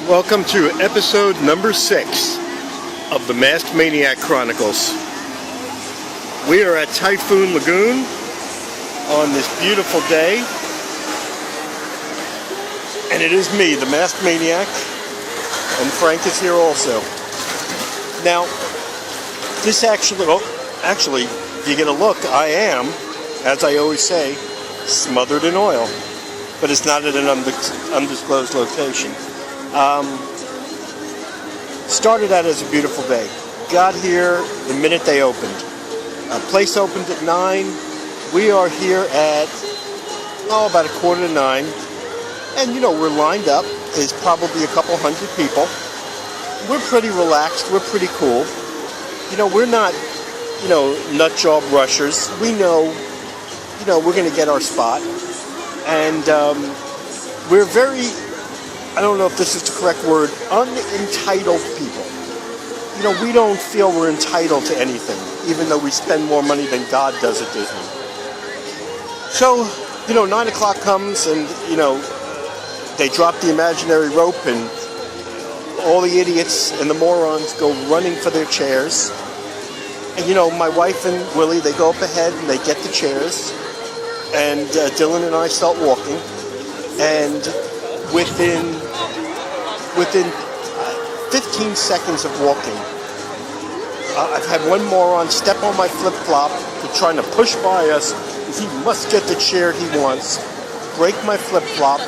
Welcome to episode number 6 of the Masked Maniac Chronicles. We are at Typhoon Lagoon on this beautiful day, and it is me, the Masked Maniac, and Frank is here also. Now, this actually, if you get a look, I am, as I always say, smothered in oil, but it's not at an undisclosed location. Started out as a beautiful day. Got here the minute they opened. Place opened at 9. We are here at, about 8:45. And, we're lined up. There's probably a couple hundred people. We're pretty relaxed. We're pretty cool. We're not, nut job rushers. We know, we're going to get our spot. And we're very, I don't know if this is the correct word, unentitled people. We don't feel we're entitled to anything, even though we spend more money than God does at Disney. So, 9 o'clock comes and, they drop the imaginary rope and all the idiots and the morons go running for their chairs. And, my wife and Willie, they go up ahead and they get the chairs. And Dylan and I start walking. And within 15 seconds of walking, I've had one moron step on my flip-flop to trying to push by us because he must get the chair he wants, break my flip-flop.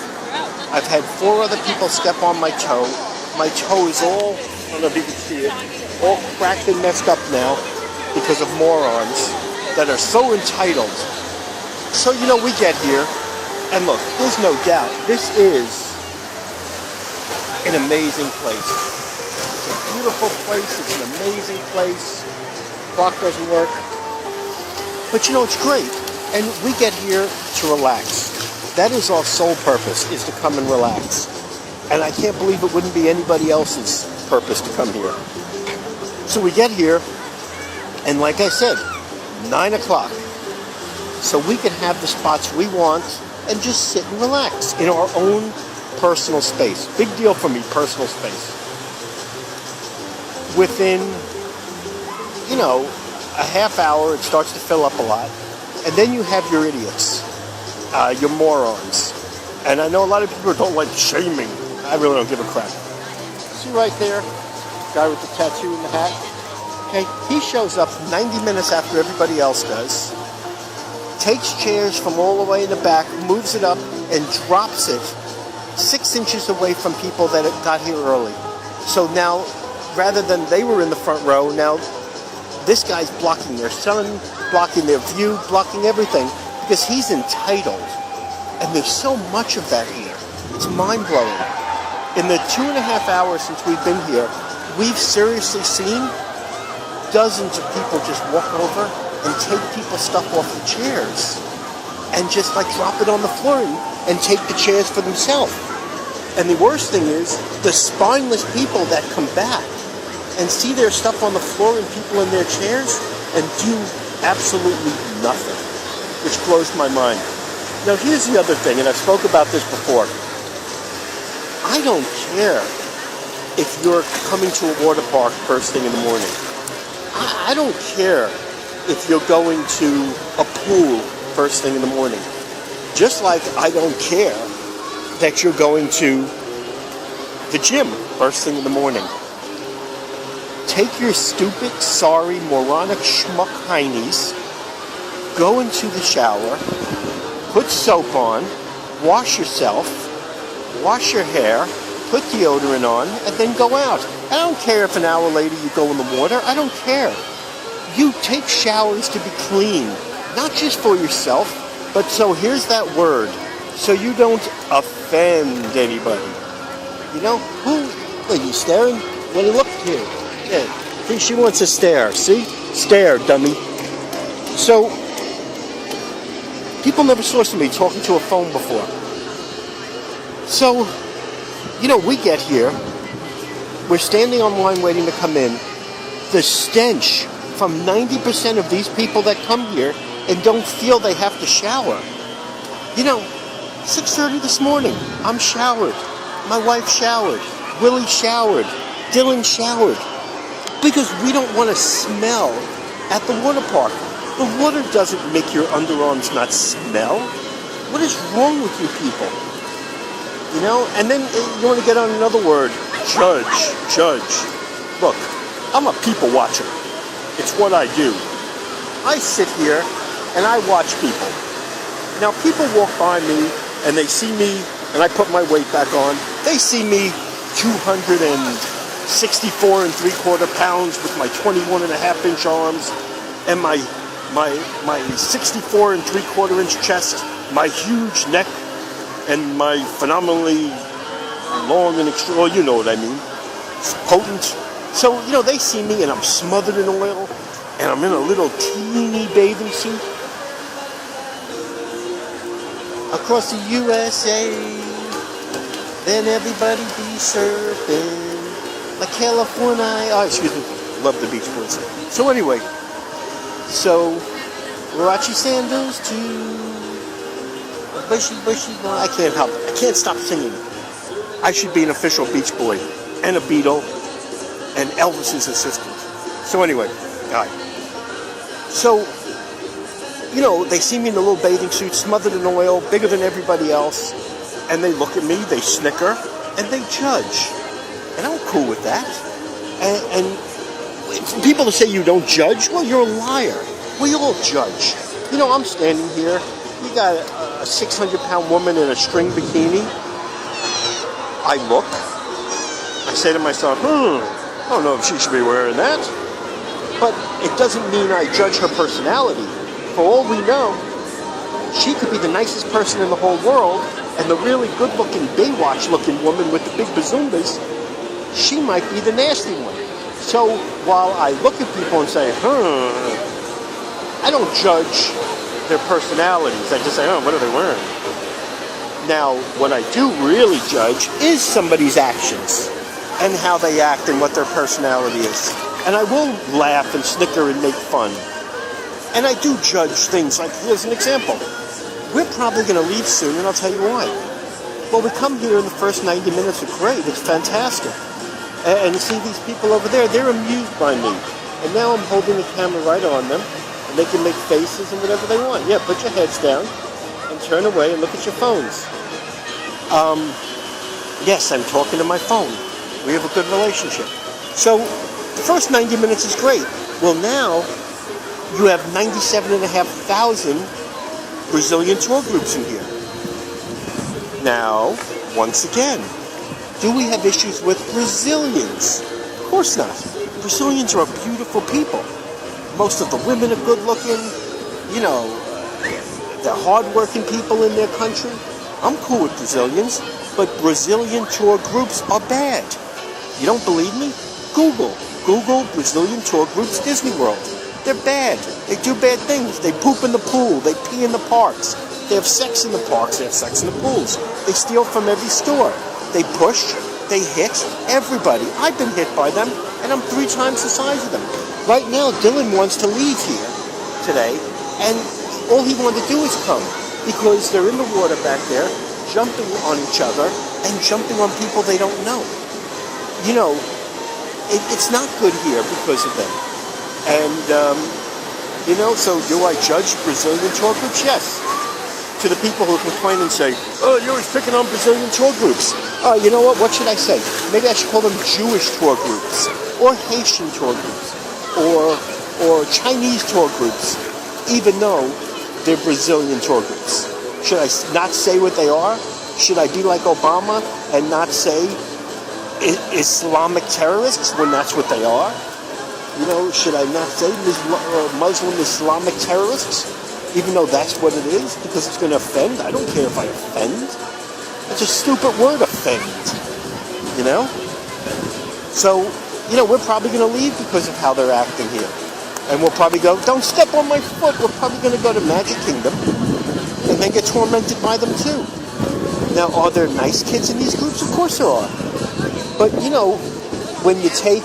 I've had 4 other people step on my toe. My toe is all, I don't know if you can see it, all cracked and messed up now because of morons that are so entitled. So, we get here, and look, there's no doubt, this is an amazing place. It's a beautiful place. It's an amazing place. Clock doesn't work. But it's great. And we get here to relax. That is our sole purpose, is to come and relax. And I can't believe it wouldn't be anybody else's purpose to come here. So we get here, and like I said, 9 o'clock. So we can have the spots we want and just sit and relax in our own personal space. Big deal for me, personal space. Within, a half hour, it starts to fill up a lot. And then you have your idiots, your morons. And I know a lot of people don't like shaming. I really don't give a crap. See right there, guy with the tattoo and the hat? Okay, he shows up 90 minutes after everybody else does, takes chairs from all the way in the back, moves it up, and drops it 6 inches away from people that got here early. So now, rather than they were in the front row, now this guy's blocking their sun, blocking their view, blocking everything, because he's entitled. And there's so much of that here. It's mind-blowing. In the 2.5 hours since we've been here, we've seriously seen dozens of people just walk over and take people's stuff off the chairs and just drop it on the floor and take the chairs for themselves. And the worst thing is the spineless people that come back and see their stuff on the floor and people in their chairs and do absolutely nothing, which blows my mind. Now here's the other thing, and I've spoke about this before. I don't care if you're coming to a water park first thing in the morning. I don't care if you're going to a pool first thing in the morning. Just like I don't care that you're going to the gym first thing in the morning. Take your stupid, sorry, moronic schmuck heinies, go into the shower, put soap on, wash yourself, wash your hair, put deodorant on, and then go out. I don't care if an hour later you go in the water. I don't care. You take showers to be clean, not just for yourself, but so here's that word, so you don't offend anybody. Who are you staring? Well, look here. Yeah. She wants to stare. See? Stare, dummy. So, people never saw somebody talking to a phone before. So, we get here. We're standing on line waiting to come in. The stench from 90% of these people that come here and don't feel they have to shower. 6:30 this morning, I'm showered. My wife showered. Willie showered. Dylan showered. Because we don't want to smell at the water park. The water doesn't make your underarms not smell. What is wrong with you people? You know, and then you want to get on another word, judge. Look, I'm a people watcher. It's what I do. I sit here and I watch people. Now, people walk by me and they see me, and I put my weight back on. They see me 264 3/4 pounds with my 21.5-inch arms and my 64 3/4-inch chest, my huge neck, and my phenomenally long and extreme, well, you know what I mean. It's potent. So, you know, they see me and I'm smothered in oil and I'm in a little teeny bathing suit. Across the USA, then everybody be surfing like California. Oh, excuse me. Love the Beach Boys. So anyway, Warachi Sandals to Bushy, I can't help it. I can't stop singing it. I should be an official Beach Boy and a Beatle and Elvis's assistant. So anyway, all right. So, you know, they see me in a little bathing suit, smothered in oil, bigger than everybody else, and they look at me, they snicker, and they judge. And I'm cool with that. And people that say you don't judge, well, you're a liar. We all judge. You know, I'm standing here. You got a 600-pound woman in a string bikini. I look. I say to myself, I don't know if she should be wearing that. But it doesn't mean I judge her personality. For all we know, she could be the nicest person in the whole world, and the really good-looking Baywatch-looking woman with the big bazoombas, she might be the nasty one. So while I look at people and say, I don't judge their personalities. I just say, what are they wearing? Now, what I do really judge is somebody's actions and how they act and what their personality is. And I will laugh and snicker and make fun. And I do judge things like, here's an example. We're probably going to leave soon, and I'll tell you why. Well, we come here in the first 90 minutes are great. It's fantastic. And you see these people over there, they're amused by me. And now I'm holding the camera right on them, and they can make faces and whatever they want. Yeah, put your heads down and turn away and look at your phones. Yes, I'm talking to my phone. We have a good relationship. So the first 90 minutes is great. Well, now you have 97,500 Brazilian tour groups in here. Now, once again, do we have issues with Brazilians? Of course not. Brazilians are beautiful people. Most of the women are good looking. You know, they're hard-working people in their country. I'm cool with Brazilians, but Brazilian tour groups are bad. You don't believe me? Google Brazilian tour groups Disney World. They're bad. They do bad things. They poop in the pool. They pee in the parks. They have sex in the parks. They have sex in the pools. They steal from every store. They push. They hit everybody. I've been hit by them, and I'm 3 times the size of them. Right now, Dylan wants to leave here today, and all he wanted to do is come because they're in the water back there, jumping on each other and jumping on people they don't know. You know, it's not good here because of them. And, you know, so do I judge Brazilian tour groups? Yes. To the people who complain and say, oh, you're always picking on Brazilian tour groups. You know what? What should I say? Maybe I should call them Jewish tour groups, or Haitian tour groups, or Chinese tour groups, even though they're Brazilian tour groups. Should I not say what they are? Should I be like Obama and not say Islamic terrorists when that's what they are? You know, should I not say Muslim Islamic terrorists, even though that's what it is, because it's going to offend? I don't care if I offend. It's a stupid word, offend. You know? So, you know, we're probably going to leave because of how they're acting here. And we'll probably go, don't step on my foot. We're probably going to go to Magic Kingdom and then get tormented by them too. Now, are there nice kids in these groups? Of course there are. But, you know, when you take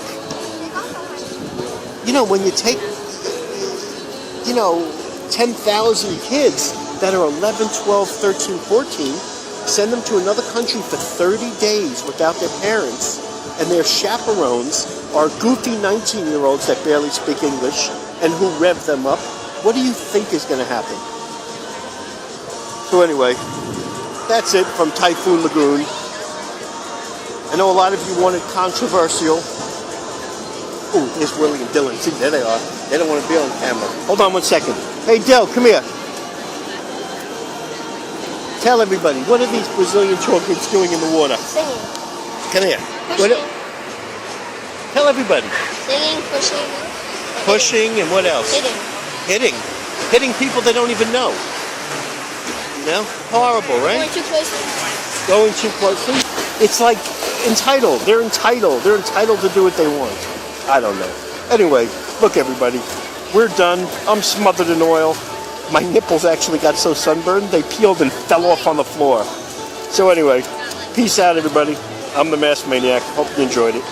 10,000 kids that are 11, 12, 13, 14, send them to another country for 30 days without their parents, and their chaperones are goofy 19-year-olds that barely speak English and who rev them up. What do you think is going to happen? So anyway, that's it from Typhoon Lagoon. I know a lot of you wanted controversial. Ooh, there's Willie and Dylan. See, there they are. They don't want to be on camera. Hold on one second. Hey, Del, come here. Tell everybody, what are these Brazilian chocolates doing in the water? Singing. Come here. Pushing. Tell everybody. Singing, pushing. Pushing and what else? Hitting. Hitting people they don't even know. You know? Horrible, right? Going too closely. Going too closely? It's like entitled. They're entitled. They're entitled to do what they want. I don't know. Anyway, look everybody. We're done. I'm smothered in oil. My nipples actually got so sunburned, they peeled and fell off on the floor. So anyway, peace out everybody. I'm the Masked Maniac. Hope you enjoyed it.